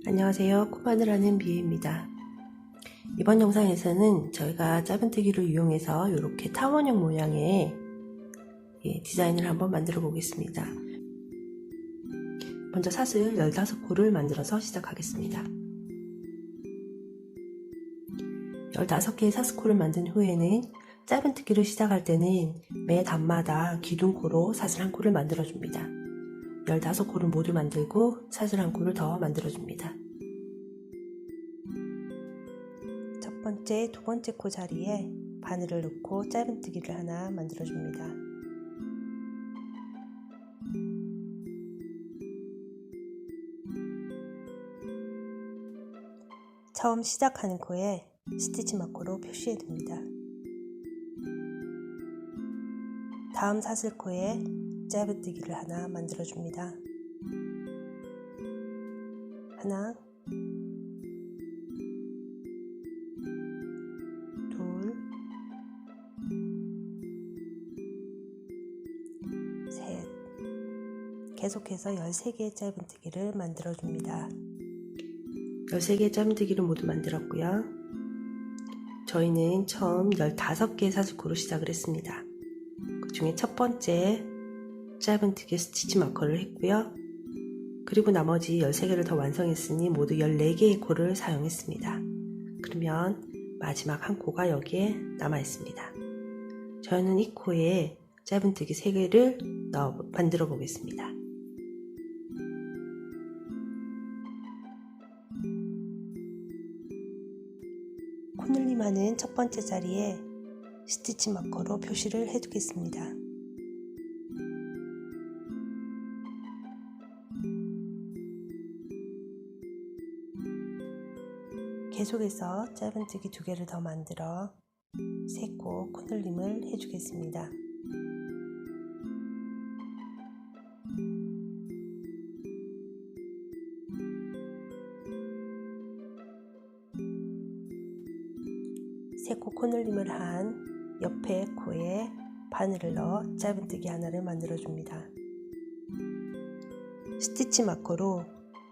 안녕하세요. 코바늘 하는 미애입니다. 이번 영상에서는 저희가 짧은뜨기를 이용해서 이렇게 타원형 모양의 디자인을 한번 만들어 보겠습니다. 먼저 사슬 15코를 만들어서 시작하겠습니다. 15개의 사슬코를 만든 후에는 짧은뜨기를 시작할 때는 매 단마다 기둥코로 사슬 1코를 만들어 줍니다. 15코를 모두 만들고 사슬 1코를 더 만들어 줍니다. 첫 번째, 두 번째 코 자리에 바늘을 넣고 짧은뜨기를 하나 만들어 줍니다. 처음 시작하는 코에 스티치 마커로 표시해 둡니다. 다음 사슬코에 짧은뜨기를 하나 만들어 줍니다. 하나, 둘, 셋. 계속해서 13개의 짧은뜨기를 만들어 줍니다. 13개의 짧은뜨기를 모두 만들었고요. 저희는 처음 15개의 사슬코로 시작을 했습니다. 그 중에 첫 번째 짧은뜨기 스티치 마커를 했고요. 그리고 나머지 13개를 더 완성했으니 모두 14개의 코를 사용했습니다. 그러면 마지막 한 코가 여기에 남아 있습니다. 저는 이 코에 짧은뜨기 3개를 만들어 보겠습니다. 코늘림하는 첫 번째 자리에 스티치 마커로 표시를 해두겠습니다. 계속해서 짧은뜨기 2개를 더 만들어 3코 코늘림을 해주겠습니다. 세 코 코늘림을 한 옆에 코에 바늘을 넣어 짧은뜨기 하나를 만들어 줍니다. 스티치 마커로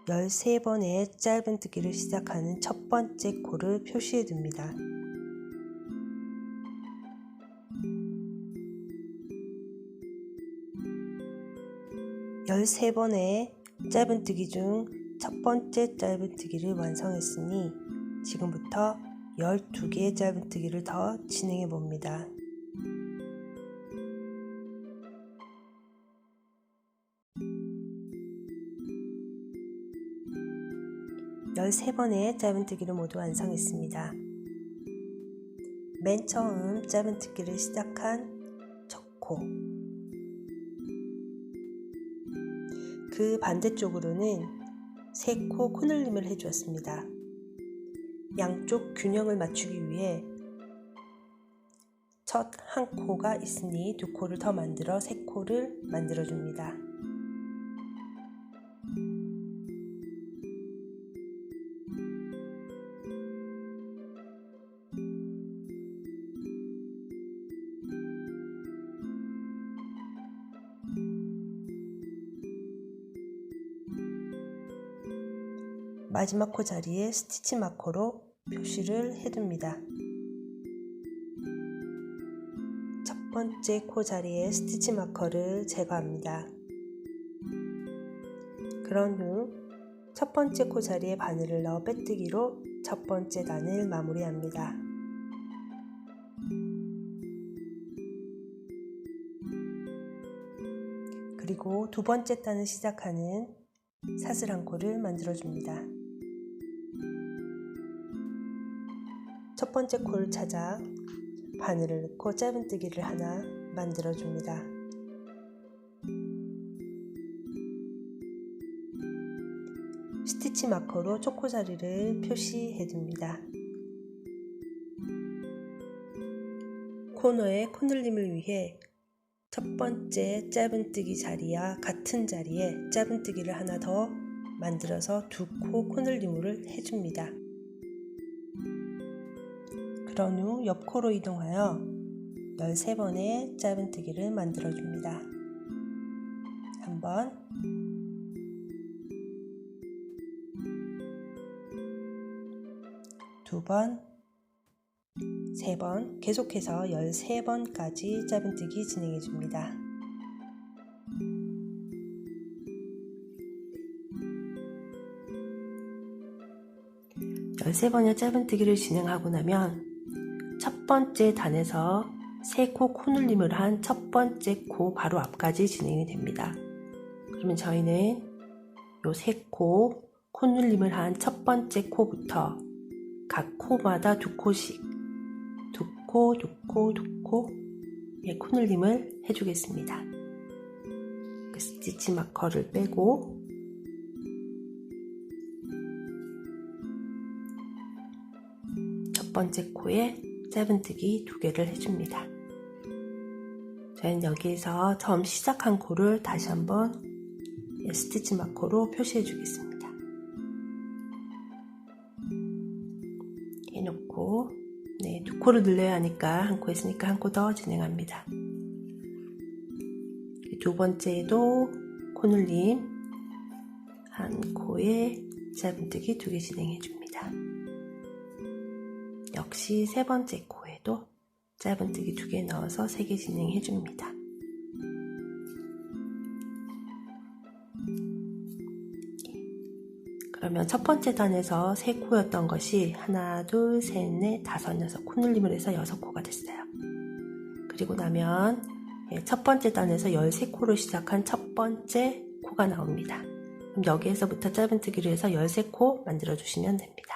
13번의 짧은뜨기를 시작하는 첫 번째 코를 표시해 둡니다. 열세 번의 짧은뜨기 중 첫 번째 짧은뜨기를 완성했으니 지금부터 12개의 짧은뜨기를 더 진행해 봅니다. 13번의 짧은뜨기를 모두 완성했습니다. 맨 처음 짧은뜨기를 시작한 첫 코, 그 반대쪽으로는 3코 코늘림을 해주었습니다. 양쪽 균형을 맞추기 위해 첫 한 코가 있으니 2코를 더 만들어 3코를 만들어 줍니다. 마지막 코 자리에 스티치 마커로 표시를 해둡니다. 첫 번째 코 자리에 스티치 마커를 제거합니다. 그런 후 첫 번째 코 자리에 바늘을 넣어 빼뜨기로 첫 번째 단을 마무리합니다. 그리고 두 번째 단을 시작하는 사슬 1코를 만들어 줍니다. 첫 번째 코를 찾아 바늘을 넣고 짧은뜨기를 하나 만들어 줍니다. 스티치 마커로 첫 코 자리를 표시해 둡니다. 코너에 코늘림을 위해 첫 번째 짧은뜨기 자리와 같은 자리에 짧은뜨기를 하나 더 만들어서 2코 코늘림을 해줍니다. 그런 후 옆코로 이동하여 13번의 짧은뜨기를 만들어 줍니다. 한번, 2번, 3번 계속해서 13번까지 짧은뜨기 진행해 줍니다. 13번의 짧은뜨기를 진행하고 나면 첫 번째 단에서 3코 코눌림을 한 첫 번째 코 바로 앞까지 진행이 됩니다. 그러면 저희는 요 3코 코눌림을 한 첫 번째 코부터 각 코마다 2코씩 2코, 2코, 2코 코눌림을 해주겠습니다. 그 스티치 마커를 빼고 첫 번째 코에 짧은뜨기 2개를 해줍니다. 저희는 여기에서 처음 시작한 코를 다시 한번 스티치 마커로 표시해 주겠습니다. 해놓고 2코를 늘려야 하니까 한 코 했으니까 한 코 더 진행합니다. 두 번째에도 코눌림 한 코에 짧은뜨기 2개 진행해 줍니다. 역시 세 번째 코에도 짧은뜨기 2개 넣어서 3개 진행해 줍니다. 그러면 첫 번째 단에서 3코였던 것이 하나, 둘, 셋, 넷, 다섯, 여섯 코눌림을 해서 6코가 됐어요. 그리고 나면 첫 번째 단에서 13코로 시작한 첫 번째 코가 나옵니다. 그럼 여기에서부터 짧은뜨기를 해서 13코 만들어 주시면 됩니다.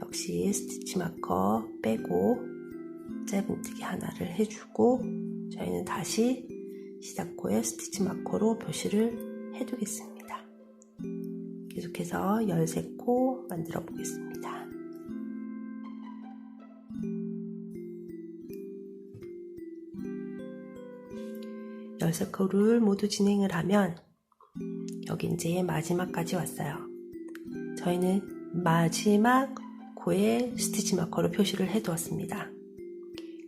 역시 스티치 마커 빼고 짧은뜨기 하나를 해주고 저희는 다시 시작코에 스티치 마커로 표시를 해두겠습니다. 계속해서 13코 만들어 보겠습니다. 열세 코를 모두 진행을 하면 여기 이제 마지막까지 왔어요. 저희는 마지막 코에 스티치 마커로 표시를 해 두었습니다.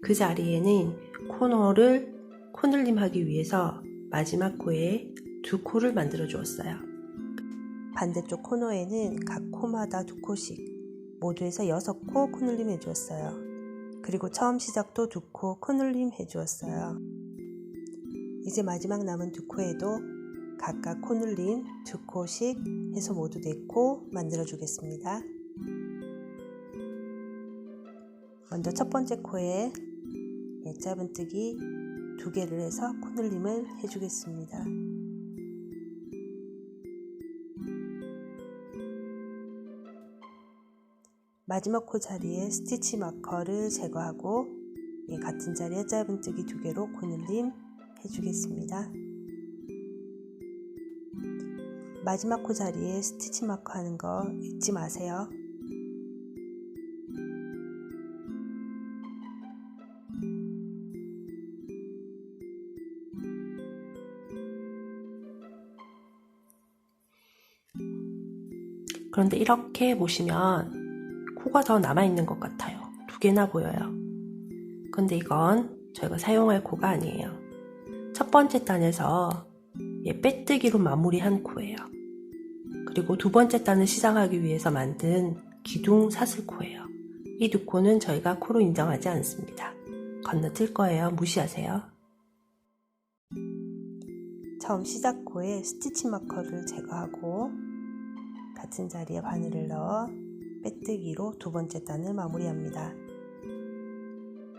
그 자리에는 코너를 코눌림하기 위해서 마지막 코에 2코를 만들어 주었어요. 반대쪽 코너에는 각 코마다 2코씩 모두 해서 6코 코눌림 해 주었어요. 그리고 처음 시작도 2코 코눌림 해 주었어요. 이제 마지막 남은 2코에도 각각 코눌림 2코씩 해서 모두 4코 만들어 주겠습니다. 먼저 첫 번째 코에 짧은뜨기 2개를 해서 코눌림을 해주겠습니다. 마지막 코 자리에 스티치 마커를 제거하고 같은 자리에 짧은뜨기 2개로 코눌림 해주겠습니다. 마지막 코 자리에 스티치 마커 하는 거 잊지 마세요. 그런데 이렇게 보시면 코가 더 남아있는 것 같아요. 2개나 보여요. 그런데 이건 저희가 사용할 코가 아니에요. 첫 번째 단에서 빼뜨기로 마무리한 코예요. 그리고 두 번째 단을 시작하기 위해서 만든 기둥 사슬코예요. 이 2코는 저희가 코로 인정하지 않습니다. 건너뛸 거예요. 무시하세요. 처음 시작 코에 스티치 마커를 제거하고 같은 자리에 바늘을 넣어 빼뜨기로 두 번째 단을 마무리합니다.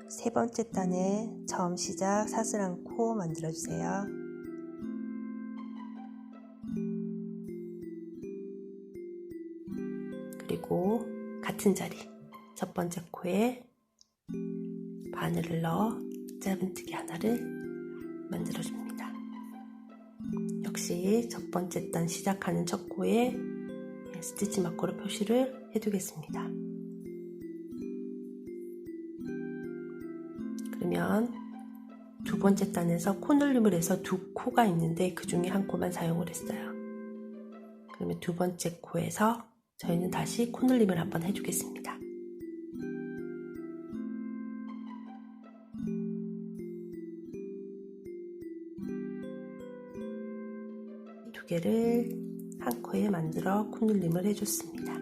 세 번째 단에 처음 시작 사슬 한 코 만들어주세요. 그리고 같은 자리 첫 번째 코에 바늘을 넣어 짧은뜨기 하나를 만들어줍니다. 역시 첫 번째 단 시작하는 첫 코에 스티치 마커로 표시를 해두겠습니다. 그러면 두 번째 단에서 코눌림을 해서 2코가 있는데 그 중에 한 코만 사용을 했어요. 그러면 두 번째 코에서 저희는 다시 코눌림을 한번 해주겠습니다. 두 개를 한 코에 만들어 코눌림을 해줬습니다.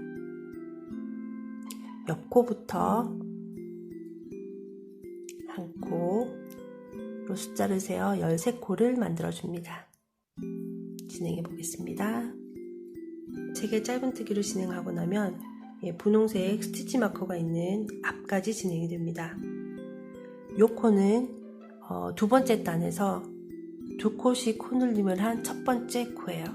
옆코부터 한 코로 숫자를 세어 13코를 만들어줍니다. 진행해 보겠습니다. 3개 짧은뜨기를 진행하고 나면 분홍색 스티치 마커가 있는 앞까지 진행이 됩니다. 이 코는 두 번째 단에서 2코씩 코늘림을 한 첫 번째 코예요.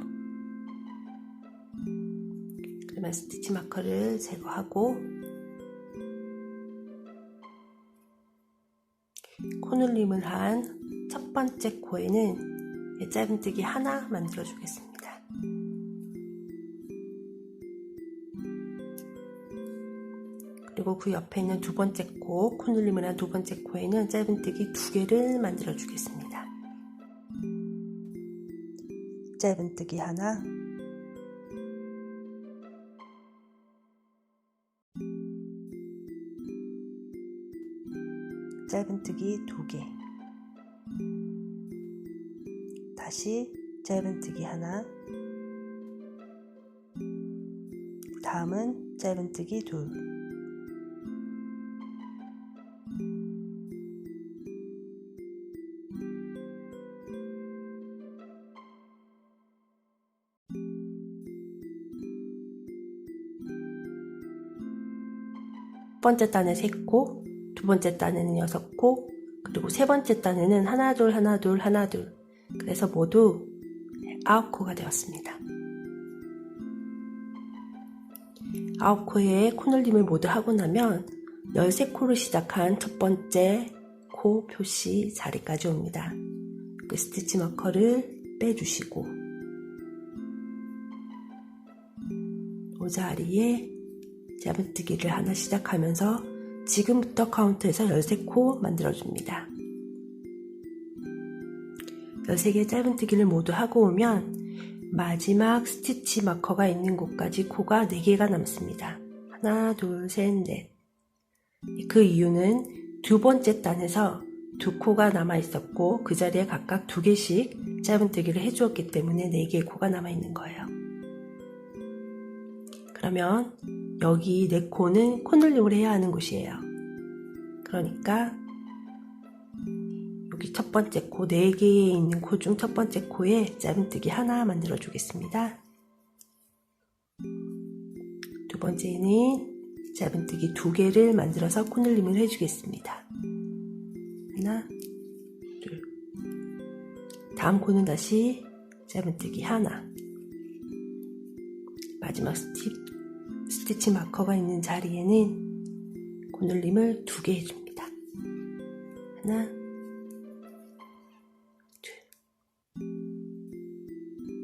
그러면 스티치 마커를 제거하고 코늘림을 한 첫 번째 코에는 짧은뜨기 하나 만들어 주겠습니다. 그리고 그 옆에 있는 두 번째 코, 코늘림을 한 두 번째 코에는 짧은뜨기 2개를 만들어 주겠습니다. 짧은뜨기 하나, 짧은뜨기 2개, 다시 짧은뜨기 하나, 다음은 짧은뜨기 2, 첫 번째 단에 3코, 두 번째 단에는 6코, 그리고 세 번째 단에는 하나 둘 하나 둘 하나 둘, 그래서 모두 9코가 되었습니다. 9코의 코늘림을 모두 하고 나면 13코로 시작한 첫 번째 코 표시 자리까지 옵니다. 그 스티치 마커를 빼주시고 이 자리에 짧은뜨기를 하나 시작하면서 지금부터 카운트해서 13코 만들어줍니다. 13개의 짧은뜨기를 모두 하고 오면 마지막 스티치 마커가 있는 곳까지 코가 4개가 남습니다. 하나, 둘, 셋, 넷. 그 이유는 두 번째 단에서 2코가 남아있었고 그 자리에 각각 2개씩 짧은뜨기를 해주었기 때문에 4개의 코가 남아있는 거예요. 그러면 여기 4코는 코늘림을 해야 하는 곳이에요. 그러니까 여기 첫 번째 코, 4개에 있는 코 중 첫 번째 코에 짧은뜨기 하나 만들어 주겠습니다. 두 번째는 짧은뜨기 2개를 만들어서 코늘림을 해주겠습니다. 하나, 둘. 다음 코는 다시 짧은뜨기 하나. 마지막 스티치 마커가 있는 자리에는 코늘림을 2개 해줍니다. 하나, 둘.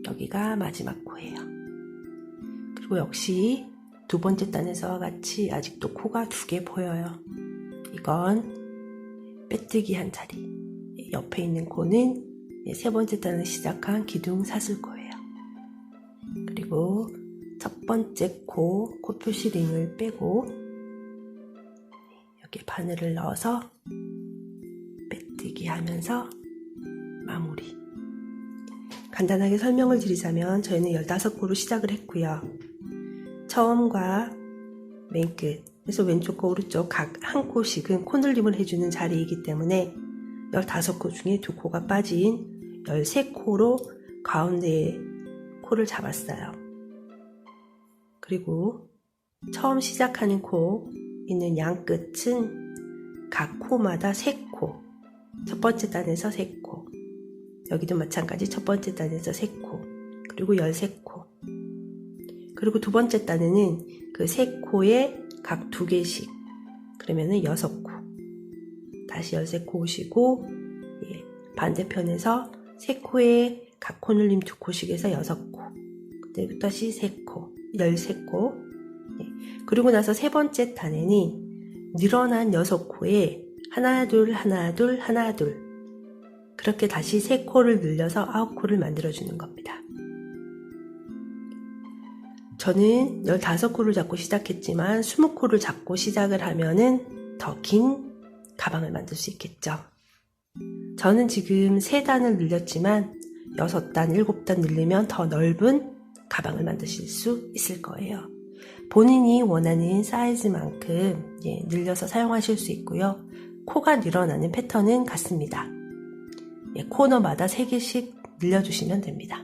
여기가 마지막 코예요. 그리고 역시 두 번째 단에서와 같이 아직도 코가 2개 보여요. 이건 빼뜨기 한 자리. 옆에 있는 코는 세 번째 단을 시작한 기둥 사슬코예요. 그리고 첫 번째 코 표시 링을 빼고 여기에 바늘을 넣어서 빼뜨기 하면서 마무리. 간단하게 설명을 드리자면 저희는 15코로 시작을 했고요. 처음과 맨 끝, 그래서 왼쪽과 오른쪽 각 한 코씩은 코늘림을 해주는 자리이기 때문에 15코 중에 2코가 빠진 13코로 가운데에 코를 잡았어요. 그리고 처음 시작하는 코 있는 양 끝은 각 코마다 3코, 첫 번째 단에서 3코, 여기도 마찬가지 첫 번째 단에서 3코, 그리고 13코. 그리고 두 번째 단에는 그 3코에 각 2개씩, 그러면은 6코. 다시 13코 오시고, 반대편에서 3코에 각 코늘림 2코씩 해서 6코. 그때부터 다시 3코, 13코. 그리고 나서 세 번째 단에는 늘어난 6코에 하나, 둘, 하나, 둘, 하나, 둘. 그렇게 다시 3코를 늘려서 9코를 만들어주는 겁니다. 저는 15코를 잡고 시작했지만 20코를 잡고 시작을 하면은 더 긴 가방을 만들 수 있겠죠. 저는 지금 3단을 늘렸지만 6단, 7단 늘리면 더 넓은 가방을 만드실 수 있을 거예요. 본인이 원하는 사이즈만큼 늘려서 사용하실 수 있고요. 코가 늘어나는 패턴은 같습니다. 코너마다 3개씩 늘려주시면 됩니다.